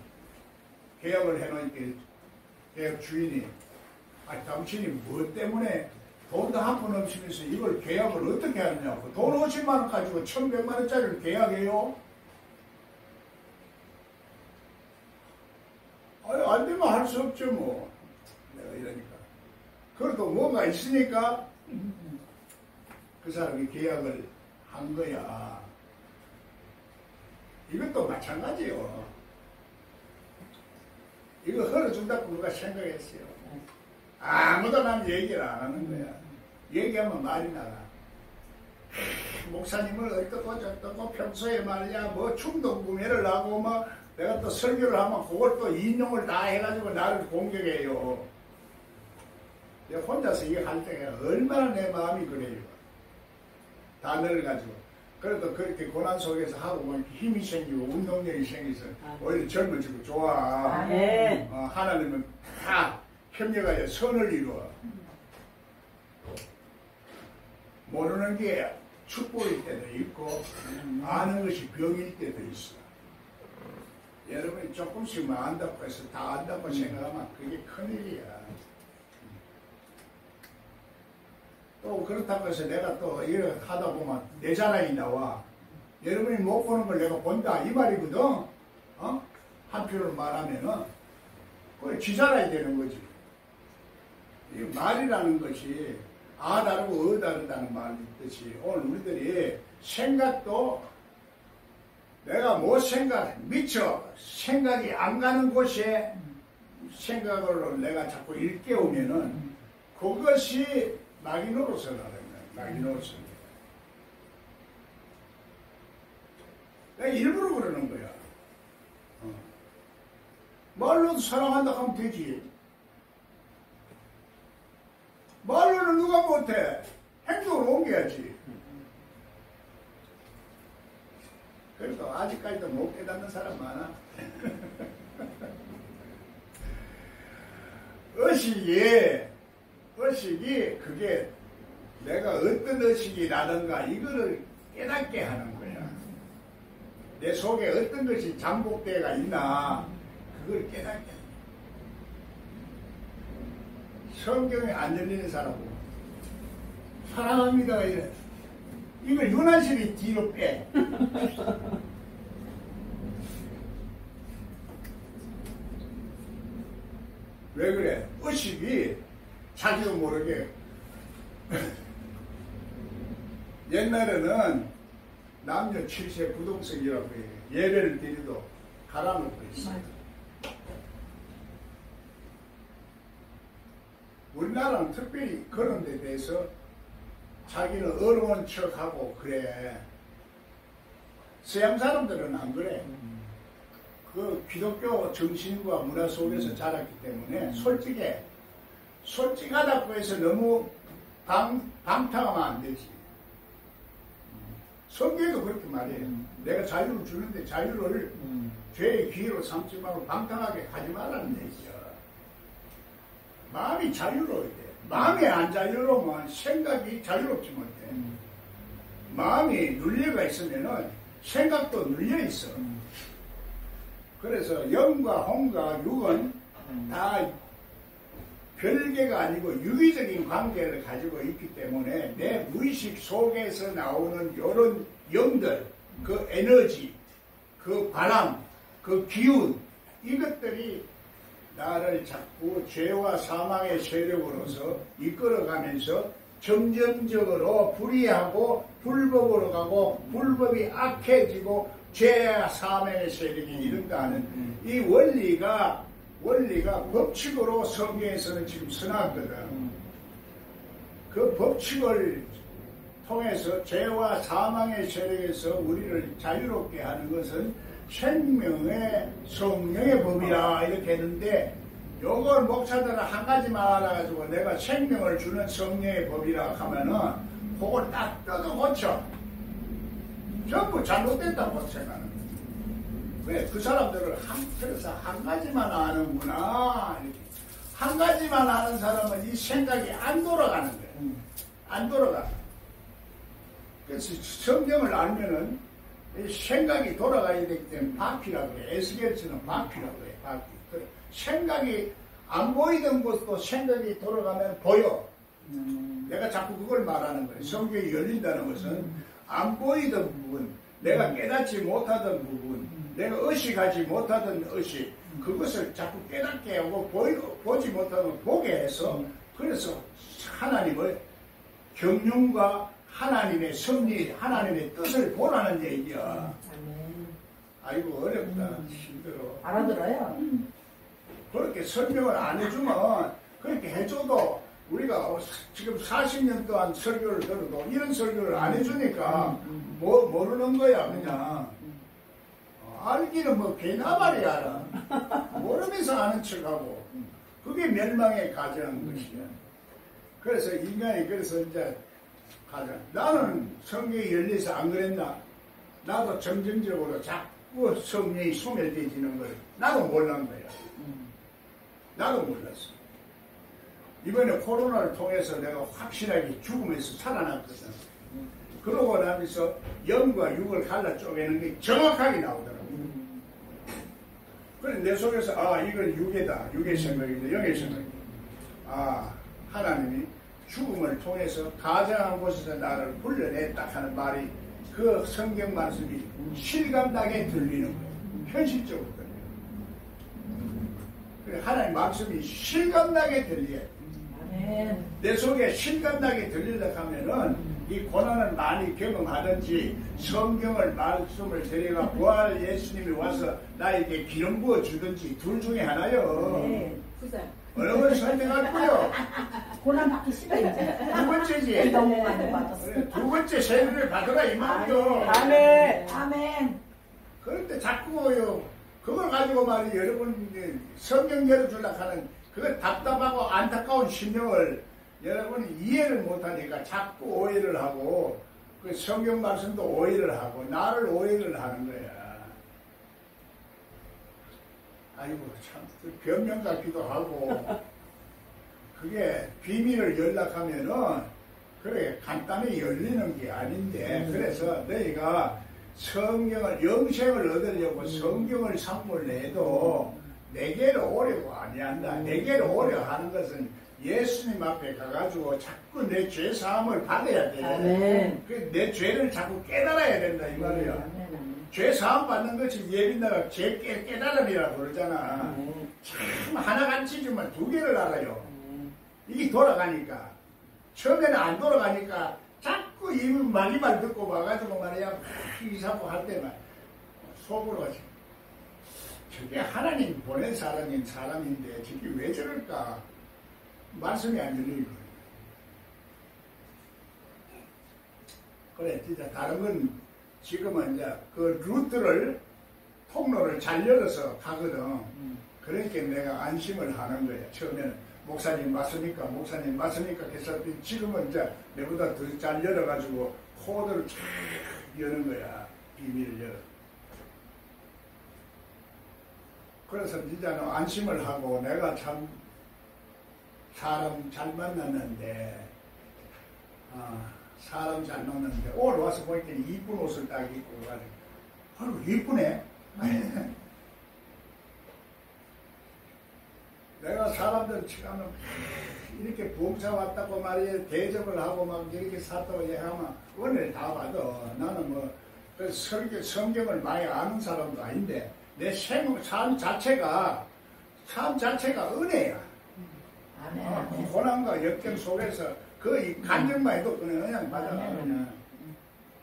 계약을 해놓으니까 계약 주인이 당신이 뭐 때문에 돈도 한 푼 없으면서 이걸 계약을 어떻게 하느냐고. 돈 50만 원 가지고 1100만 원짜리를 계약해요? 아니, 안 되면 할 수 없죠 뭐. 내가 이러니까. 그래도 뭐가 있으니까 그 사람이 계약을 한 거야. 이것도 마찬가지요. 이거 흘러준다고 누가 생각했어요. 아무도 난 얘기를 안 하는 거야. 얘기하면 말이 나가. 목사님을 어떻고 저떻고 평소에 말이야 뭐 충동구매를 하고 뭐 내가 또 설교를 하면 그걸 또 인용을 다 해가지고 나를 공격해요. 내가 혼자서 이거 할 때가 얼마나 내 마음이 그래요. 단어를 가지고. 그래도 그렇게 고난 속에서 하고 보면 힘이 생기고 운동력이 생겨서 오히려 젊어지고 좋아. 하나님은 다 협력하여 선을 이루어. 모르는 게 축복일 때도 있고 아는 것이 병일 때도 있어. 여러분이 조금씩만 안다고 해서 다 안다고 생각하면 그게 큰일이야. 또 그렇다고 해서 내가 또 이렇게 하다 보면 내 자랑이 나와. 여러분이 못 보는 걸 내가 본다 이 말이거든. 한편으로 말하면은 그게 지 자랑이 되는 거지. 이 말이라는 것이 아 다르고 어 다르다는 말이 있듯이 오늘 우리들이 생각도 내가 뭐 미쳐 생각이 안 가는 곳에 생각으로 내가 자꾸 일깨우면은 그것이 낙인 노릇을 하는 거야. 낙인 노릇을. 내가 일부러 그러는 거야. 말로도 사랑한다 하면 되지. 말로는 누가 못해. 행동으로 옮겨야지. 그래도 아직까지도 못 깨닫는 사람 많아. 의식이 그게 내가 어떤 의식이 나는가 이거를 깨닫게 하는 거야. 내 속에 어떤 것이 잠복대가 있나 그걸 깨닫게 하는 거야. 성경에 안 열리는 사람은 사랑합니다 이래. 이걸 윤환실이 뒤로 빼. 왜 그래? 의식이 자기도 모르게 옛날에는 남녀 7세 부동석이라고 해요. 예배를 드려도 가라놓고 있어요. 우리나라는 특별히 그런 데 대해서 자기는 어려운 척하고 그래. 서양 사람들은 안 그래. 그 기독교 정신과 문화 속에서 자랐기 때문에 솔직하다고 해서 너무 방탕하면 안 되지. 성경에도 그렇게 말해요. 내가 자유를 주는데 자유를 죄의 기회로 삼지 말고 방탕하게 하지 말라는 얘기죠. 마음이 자유로워야 돼. 마음이 안 자유로우면 생각이 자유롭지 못해. 마음이 눌려가 있으면은 생각도 눌려 있어. 그래서 영과 혼과 육은 다 별개가 아니고 유기적인 관계를 가지고 있기 때문에 내 무의식 속에서 나오는 이런 영들, 그 에너지, 그 바람, 그 기운, 이것들이 나를 자꾸 죄와 사망의 세력으로서 이끌어가면서 점점적으로 불의하고 불법으로 가고 불법이 악해지고 죄와 사망의 세력이 이른다 하는 이 원리가 법칙으로 성경에서는 지금 써놨거든. 그 법칙을 통해서 죄와 사망의 세력에서 우리를 자유롭게 하는 것은 생명의 성령의 법이라 이렇게 했는데, 요걸 목사들은 한 가지만 알아가지고 내가 생명을 주는 성령의 법이라 하면은 그걸 딱 뜯어 고쳐. 전부 잘못됐다고 생각하는 거예요. 왜? 그 사람들을 그래서 한 가지만 아는구나. 이렇게. 한 가지만 아는 사람은 이 생각이 안 돌아가는 거예요. 안 돌아가. 그래서 성경을 알면은 이 생각이 돌아가야 되기 때문에 바퀴라고 해요. 에스겔처럼 바퀴라고 해요. 바퀴. 그래. 생각이 안 보이던 것도 생각이 돌아가면 보여. 내가 자꾸 그걸 말하는 거예요. 성경이 열린다는 것은 안 보이던 부분, 내가 깨닫지 못하던 부분, 내가 의식하지 못하던 의식, 그것을 자꾸 깨닫게 하고 보지 못하면 보게 해서, 그래서 하나님을 경륜과 하나님의 섭리, 하나님의 뜻을 보라는 얘기야. 아이고 어렵다. 힘들어. 알아들어요? 그렇게 설명을 안 해주면, 그렇게 해줘도 우리가 지금 40년 동안 설교를 들어도 이런 설교를 안 해주니까 모르는 거야 그냥. 알기는 뭐 개나 말이야 알아. 모르면서 아는 척하고. 그게 멸망에 가져간 것이야. 그래서 인간이 그래서 이제 나는 성경이 열려서 안 그랬나? 나도 점점적으로 자꾸 성령이 소멸되지는 걸 나도 몰란 거야. 나도 몰랐어. 이번에 코로나를 통해서 내가 확실하게 죽음에서 살아났거든. 그러고 나면서 영과 육을 갈라 쪼개는 게 정확하게 나오더라고. 그래 내 속에서 이건 육이다. 육의 생각인데 영의 생각이다. 하나님이 죽음을 통해서 가장한 곳에서 나를 불러냈다 하는 말이, 그 성경 말씀이 실감나게 들리는 거예요. 현실적으로 들려요. 그래 하나님 말씀이 실감나게 들려요. 내 속에 실감나게 들리다 하면은 이 고난을 많이 경험하든지 성경을 말씀을 드려가 부활 예수님이 와서 나에게 기름 부어 주든지 둘 중에 하나요. 네. 어느 걸 선택할 거요? 고난 받기 싫어 이제. 두 번째지. 너무 많이 받았어. 그래, 두 번째 세례를 받으라 이 말이요. 아멘. 아멘. 그런데 자꾸요 그걸 가지고 말이 여러분 성경 열어주려고 하는 그 답답하고 안타까운 심령을 여러분이 이해를 못하니까 자꾸 오해를 하고, 그 성경 말씀도 오해를 하고 나를 오해를 하는 거야. 아이고 참 변명 같기도 하고. 그게 비밀을 연락하면은 그래 간단히 열리는 게 아닌데, 그래서 너희가 성경을 영생을 얻으려고 성경을 산물내도 내게로 오려고 아니한다. 내게로 오려 하는 것은 예수님 앞에 가가지고 자꾸 내 죄 사함을 받아야 돼. 내 죄를 자꾸 깨달아야 된다 이 말이야. 죄 사함 받는 것이 예빈나가 죄 깨달음이라고 그러잖아. 참 하나 가르치지만 두 개를 알아요. 이게 돌아가니까. 처음에는 안 돌아가니까 자꾸 자꾸 이 마지막 듣고 와가지고 말이야 이사고 할 때만 속으로 저게 하나님 보낸 사람인데 저게 왜 저럴까 말씀이 안 들리는 거예요. 그래 진짜 다른 건 지금은 이제 그 루트를 통로를 잘 열어서 가거든. 그러니까 내가 안심을 하는 거야. 처음에는 목사님 맞습니까? 목사님 맞습니까? 그래서 지금은 이제 내보다 더 잘 열어가지고 코드를 쫙 여는 거야. 비밀을 열어. 그래서 진짜는 안심을 하고 내가 참 사람 잘 만났는데 사람 잘 만났는데 오늘 와서 보니까 이쁜 옷을 딱 입고 가지고 아유 이쁘네. 내가 사람들 치가면 이렇게 봉사 왔다고 말이야 대접을 하고 막 이렇게 샀다고 얘기하면 은혜를 다 받아. 나는 뭐 성경을 많이 아는 사람도 아닌데 내 삶 자체가 은혜야. 고난과 역경 속에서 그 간증만 해도 그냥 받아. 그냥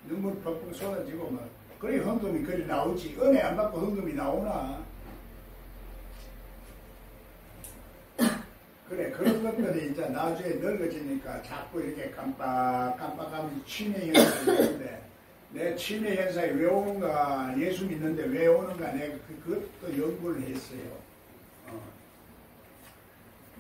눈물 펑펑 쏟아지고 막 그래 헌금이 그리 나오지. 은혜 안 받고 헌금이 나오나. 그래 그런 것들이 이제 나중에 늙어지니까 자꾸 이렇게 깜빡하면 치매 현상이 있는데 내 치매 현상이 왜 오는가 예수 믿는데 왜 오는가 내가 그것도 연구를 했어요.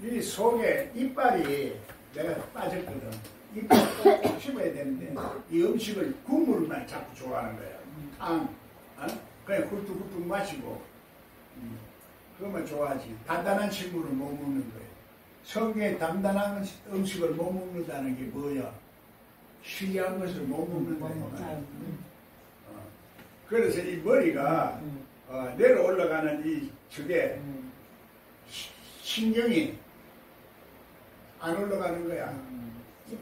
이 속에 이빨이 내가 빠졌거든. 이빨 꼭 씹어야 되는데 이 음식을 국물만 자꾸 좋아하는 거야. 탕 그냥 훌뚝훌뚝 마시고 그러면 좋아하지. 단단한 식물을 못 먹는 거야. 성경에 단단한 음식을 못 먹는다는 게 뭐야? 쉬한 것을 못 먹는 거야. 그래서 이 머리가 내려 올라가는 이 저게 신경이 안 올라가는 거야.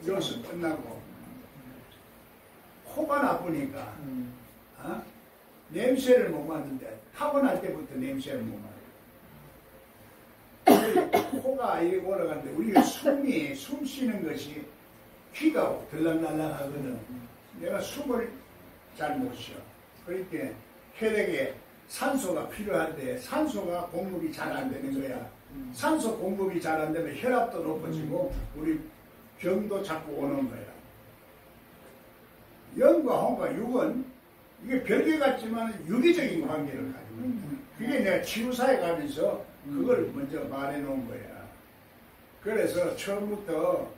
요수 끝나고 코가 나쁘니까 냄새를 못 맡는데 타고날 때부터 냄새를 못 맡아. 코가 이렇게 올라가는데 우리가 숨 쉬는 것이 귀가 들락날락 하거든. 내가 숨을 잘 못 쉬어. 그러니까 혈액에 산소가 필요한데 산소가 공급이 잘 안 되는 거야. 산소 공급이 잘 안 되면 혈압도 높아지고 우리 병도 자꾸 오는 거야. 영과 혼과 육은 이게 별개 같지만 유기적인 관계를 가지고 있다. 그게 내가 치유사에 가면서 그걸 먼저 말해 놓은 거야. 그래서 처음부터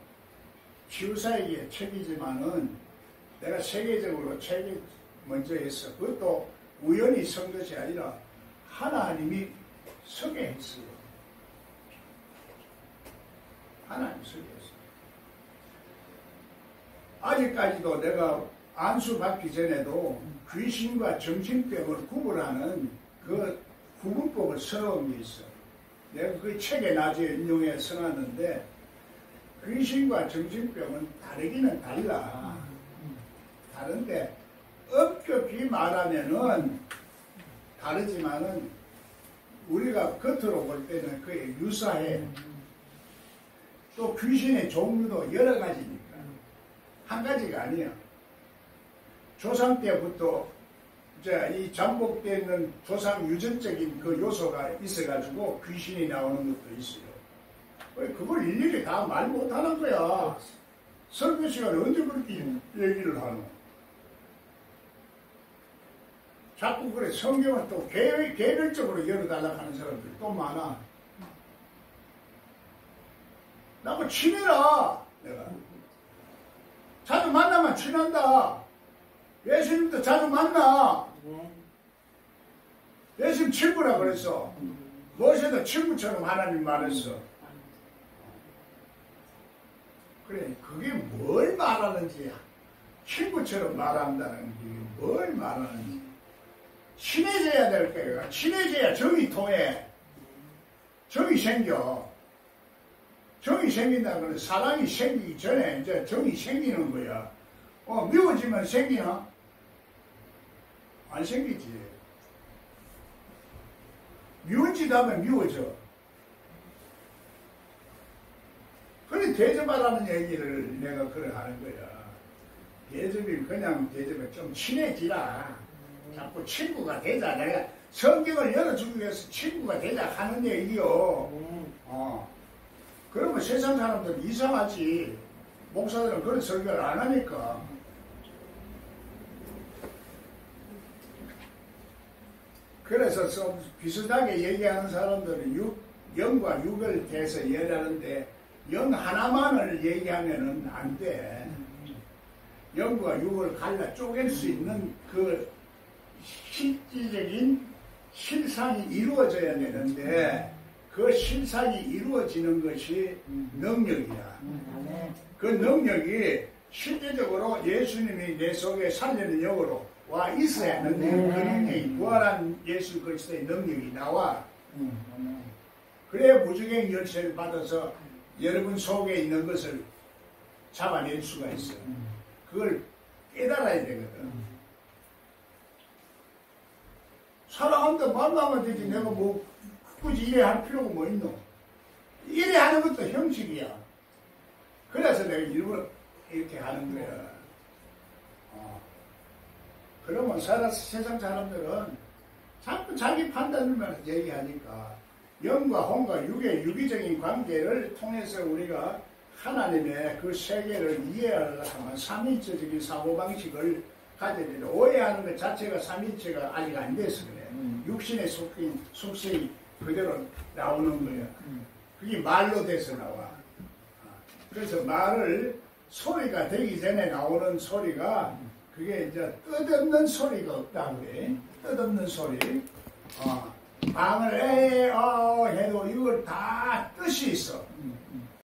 치유사에게 책이지만은 내가 세계적으로 책이 먼저 했어. 그것도 우연히 선 것이 아니라 하나님이 서게 했어요. 하나님이 서게 했어요. 아직까지도 내가 안수 받기 전에도 귀신과 정신병을 구분하는 그 구분법을 써놓은 게 있어. 내가 그 책에 나중에 인용해 써놨는데 귀신과 정신병은 다르기는 달라. 다른데 엄격히 말하면은 다르지만은 우리가 겉으로 볼 때는 그게 유사해. 또 귀신의 종류도 여러 가지니까 한 가지가 아니야. 조상 때부터 이제 이 잠복되어 있는 조상 유전적인 그 요소가 있어가지고 귀신이 나오는 것도 있어요. 그걸 일일이 다 말 못하는 거야. 설교 시간에 언제 그렇게 얘기를 하노? 자꾸 그래 성경을 또 개별적으로 열어달라고 하는 사람들이 또 많아. 나하고 친해라. 내가 자주 만나면 친한다. 예수님도 자주 만나. 예수님 친구라 그랬어. 무엇에도 친구처럼 하나님 말했어. 그래 그게 뭘 말하는지 친구처럼 말한다는 게 뭘 말하는지 친해져야 될 거야. 친해져야 정이 통해. 정이 생겨. 정이 생긴다 그래. 사랑이 생기기 전에 이제 정이 생기는 거야. 미워지면 생기나? 안 생기지. 미운 짓 하면 미워져. 그래 대접하라는 얘기를 내가 그래 하는 거야. 대접이 그냥 대접이 좀 친해지라. 자꾸 친구가 되자. 내가 성경을 열어주기 위해서 친구가 되자 하는 얘기요. 그러면 세상 사람들은 이상하지. 목사들은 그런 설교를 안 하니까. 그래서 좀 비슷하게 얘기하는 사람들은 영과 육을 대해서 얘기하는데 영 하나만을 얘기하면은 안 돼. 영과 육을 갈라 쪼갤 수 있는 그 실질적인 실상이 이루어져야 되는데 그 실상이 이루어지는 것이 능력이야. 그 능력이 실제적으로 예수님이 내 속에 살리는 영으로 와 있어야 능력이, 그 능력이 부활한 예수 그리스도의 능력이 나와. 그래야 무적행 열쇠를 받아서 여러분 속에 있는 것을 잡아낼 수가 있어. 그걸 깨달아야 되거든. 사랑한다 말로 하면 되지. 내가 뭐 굳이 이래 할 필요가 뭐 있노? 이래 하는 것도 형식이야. 그래서 내가 일부러 이렇게 하는 거야. 그러면 세상 사람들은 자꾸 자기 판단만 얘기하니까 영과 혼과 육의 유기적인 관계를 통해서 우리가 하나님의 그 세계를 이해하려면 삼위일체적인 사고방식을 가져야 되는데 오해하는 것 자체가 삼위일체가 아직 안 돼서 그래. 육신의 속성이 그대로 나오는 거야. 그게 말로 돼서 나와. 그래서 말을 소리가 되기 전에 나오는 소리가 그게 이제 뜻없는 소리가 없다고 그래. 뜻없는 소리. 방을 해도 이걸 다 뜻이 있어.